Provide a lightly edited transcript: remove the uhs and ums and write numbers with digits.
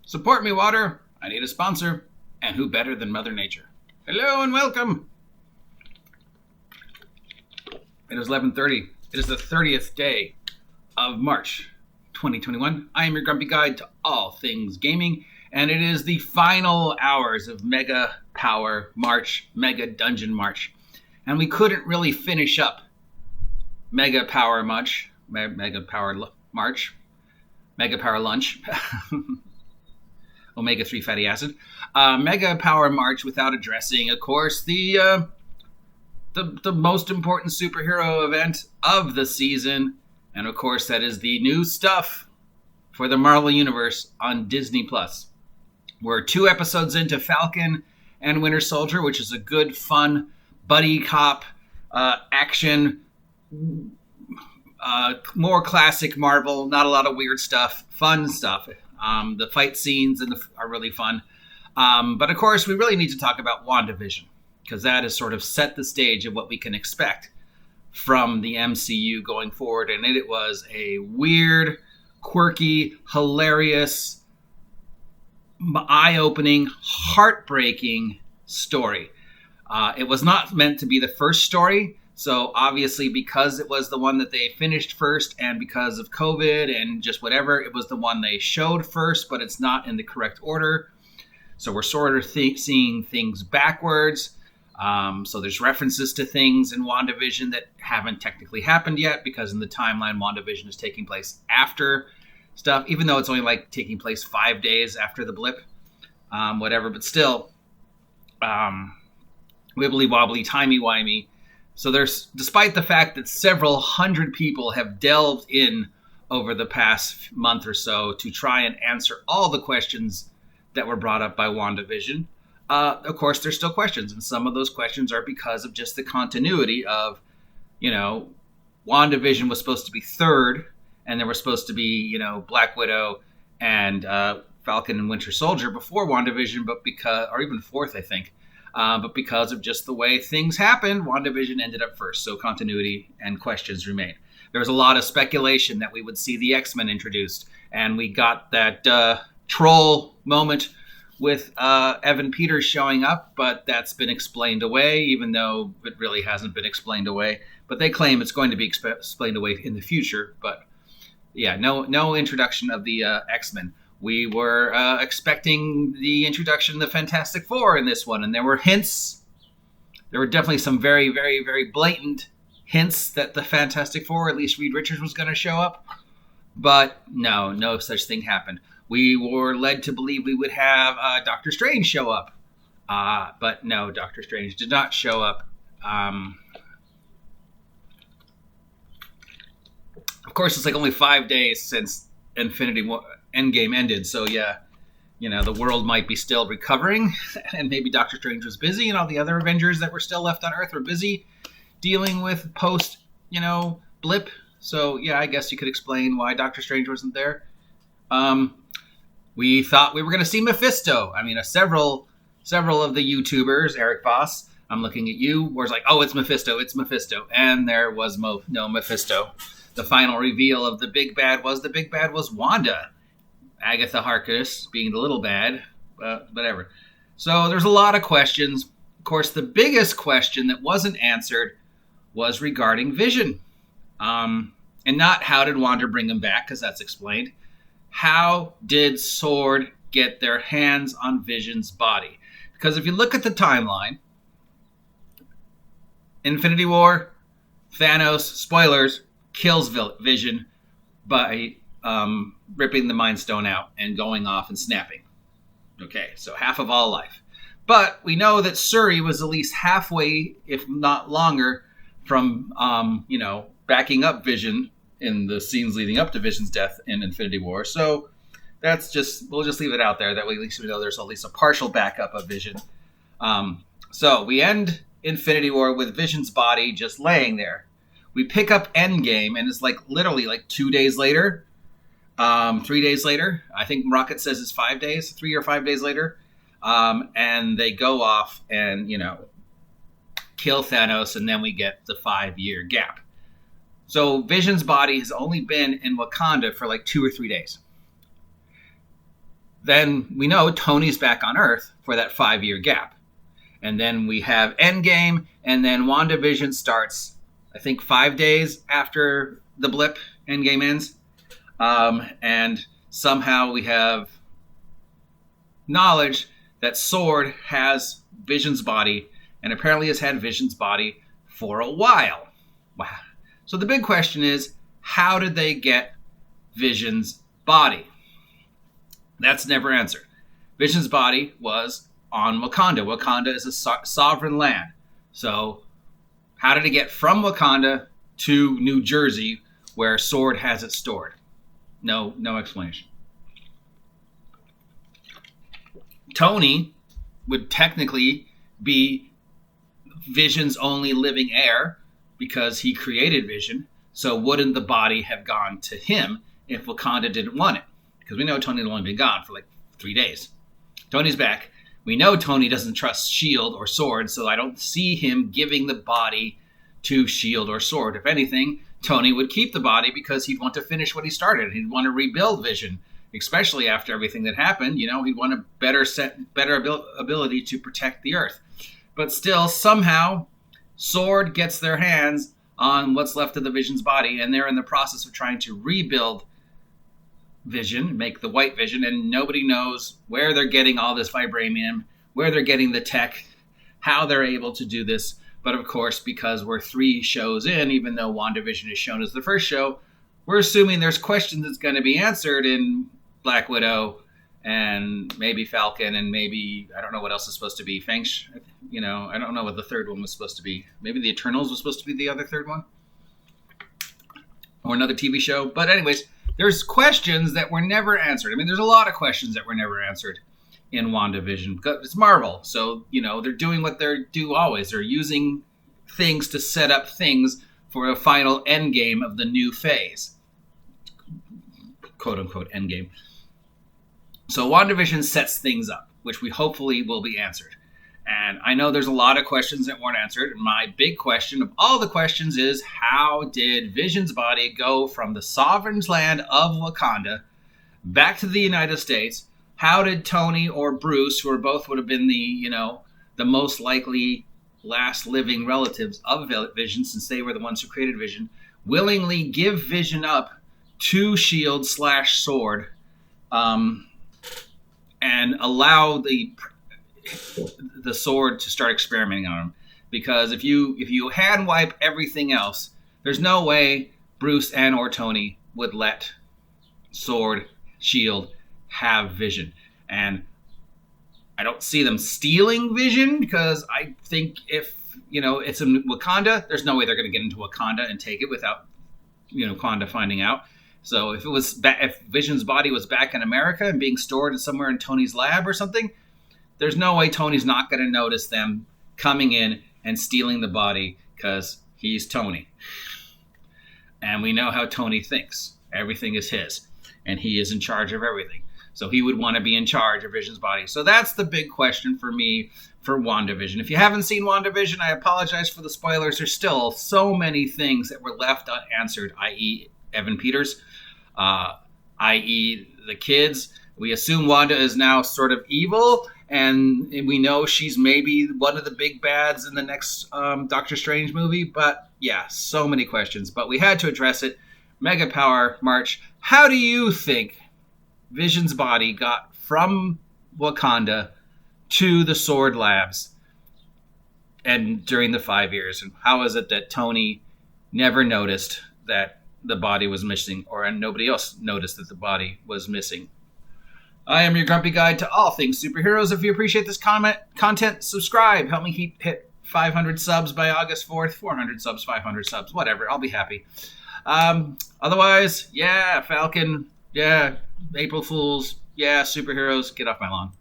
Support me, water. I need a sponsor. And who better than Mother Nature? Hello and welcome. It is 11:30. It is the 30th day of March 2021. I am your grumpy guide to all things gaming, and it is the final hours of Mega Power March, Mega Dungeon March. And we couldn't really finish up Mega Power March, Mega Power March, Mega Power Lunch, omega-3 fatty acid, Mega Power March without addressing, of course, the most important superhero event of the season. And of course, that is the new stuff for the Marvel Universe on Disney+. We're 2 episodes into Falcon and Winter Soldier, which is a good, fun, buddy cop, action, more classic Marvel, not a lot of weird stuff, fun stuff. The fight scenes are really fun. But of course, we really need to talk about WandaVision, because that has sort of set the stage of what we can expect from the MCU going forward. And it was a weird, quirky, hilarious, eye-opening, heartbreaking story. It was not meant to be the first story. So obviously, because it was the one that they finished first, and because of COVID and just whatever, it was the one they showed first, but it's not in the correct order. So we're sort of seeing things backwards. So there's references to things in WandaVision that haven't technically happened yet, because in the timeline, WandaVision is taking place after stuff, even though it's only taking place 5 days after the blip, whatever. But still, wibbly wobbly, timey wimey. So despite the fact that several hundred people have delved in over the past month or so to try and answer all the questions that were brought up by WandaVision, of course, there's still questions. And some of those questions are because of just the continuity of, WandaVision was supposed to be third, and there were supposed to be, Black Widow and Falcon and Winter Soldier before WandaVision, or even fourth, I think. But because of just the way things happened, WandaVision ended up first. So continuity and questions remain. There was a lot of speculation that we would see the Xmen introduced. And we got that troll moment with Evan Peters showing up. But that's been explained away, even though it really hasn't been explained away. But they claim it's going to be explained away in the future. But yeah, no introduction of the Xmen. We were expecting the introduction of the Fantastic Four in this one, and there were hints. There were definitely some very, very, very blatant hints that the Fantastic Four, at least Reed Richards, was going to show up. But no such thing happened. We were led to believe we would have Doctor Strange show up. But no, Doctor Strange did not show up. Of course, it's only 5 days since Infinity War Endgame ended, so yeah, the world might be still recovering, and maybe Doctor Strange was busy, and all the other Avengers that were still left on Earth were busy dealing with post, blip. So yeah, I guess you could explain why Doctor Strange wasn't there. We thought we were going to see Mephisto. I mean, several of the YouTubers, Eric Voss, I'm looking at you, was like, oh, it's Mephisto, and there was no Mephisto. The final reveal of the big bad was Wanda. Agatha Harkness being the little bad, whatever. So there's a lot of questions. Of course, the biggest question that wasn't answered was regarding Vision. And not how did Wanda bring him back, because that's explained. How did S.W.O.R.D. get their hands on Vision's body? Because if you look at the timeline, Infinity War, Thanos, spoilers, kills Vision by ripping the Mind Stone out and going off and snapping. Okay, so half of all life. But we know that Shuri was at least halfway, if not longer, from, backing up Vision in the scenes leading up to Vision's death in Infinity War. So we'll just leave it out there that we at least know there's at least a partial backup of Vision. So we end Infinity War with Vision's body just laying there. We pick up Endgame, and it's literally 2 days later. 3 days later, I think Rocket says it's 5 days, 3 or 5 days later. And they go off and, kill Thanos, and then we get the 5-year gap. So Vision's body has only been in Wakanda for 2 or 3 days. then we know Tony's back on Earth for that 5-year gap. And then we have Endgame, and then WandaVision starts, I think, 5 days after the blip, Endgame ends. And somehow we have knowledge that Sword has Vision's body, and apparently has had Vision's body for a while. Wow. So the big question is, how did they get Vision's body? That's never answered. Vision's body was on Wakanda. Wakanda is a sovereign land. So how did it get from Wakanda to New Jersey, where Sword has it stored? No explanation. Tony would technically be Vision's only living heir because he created Vision. So wouldn't the body have gone to him if Wakanda didn't want it? Because we know Tony had only been gone for like 3 days. Tony's back. We know Tony doesn't trust S.H.I.E.L.D. or Sword, so I don't see him giving the body to S.H.I.E.L.D. or Sword. If anything, Tony would keep the body because he'd want to finish what he started. He'd want to rebuild Vision, especially after everything that happened. You know, he'd want a better ability to protect the Earth. But still, somehow, Sword gets their hands on what's left of the Vision's body, and they're in the process of trying to rebuild Vision, make the white Vision, and nobody knows where they're getting all this vibranium, where they're getting the tech, how they're able to do this. But of course, because we're 3 shows in, even though WandaVision is shown as the first show, we're assuming there's questions that's going to be answered in Black Widow and maybe Falcon and maybe, I don't know what else is supposed to be. You know, I don't know what the third one was supposed to be. Maybe the Eternals was supposed to be the other third one? Or another TV show. But anyways, there's questions that were never answered. I mean, there's a lot of questions that were never answered in WandaVision. It's Marvel, so, you know, they're doing what they do always. They're using things to set up things for a final endgame of the new phase. Quote-unquote endgame. So WandaVision sets things up, which we hopefully will be answered. And I know there's a lot of questions that weren't answered. My big question of all the questions is, how did Vision's body go from the sovereign land of Wakanda back to the United States? How did Tony or Bruce, who both would have been the most likely last living relatives of Vision, since they were the ones who created Vision, willingly give Vision up to S.H.I.E.L.D. / Sword, and allow the Sword to start experimenting on him? Because if you hand wipe everything else, there's no way Bruce and or Tony would let Sword, S.H.I.E.L.D. have Vision. And I don't see them stealing Vision, because I think if it's in Wakanda, there's no way they're going to get into Wakanda and take it without Wakanda finding out. So if Vision's body was back in America and being stored somewhere in Tony's lab or something, there's no way Tony's not going to notice them coming in and stealing the body, because he's Tony. And we know how Tony thinks. Everything is his. And he is in charge of everything. So he would want to be in charge of Vision's body. So that's the big question for me for WandaVision. If you haven't seen WandaVision, I apologize for the spoilers. There's still so many things that were left unanswered, i.e. Evan Peters, i.e. the kids. We assume Wanda is now sort of evil, and we know she's maybe one of the big bads in the next Doctor Strange movie. But yeah, so many questions. But we had to address it. Mega Power March. How do you think Vision's body got from Wakanda to the Sword Labs and during the 5 years? And how is it that Tony never noticed that the body was missing, or nobody else noticed that the body was missing? I am your grumpy guide to all things superheroes. If you appreciate this content, subscribe. Help me hit 500 subs by August 4th. 400 subs, 500 subs, whatever. I'll be happy. Otherwise, yeah, Falcon. Yeah, April Fools. Yeah, superheroes. Get off my lawn.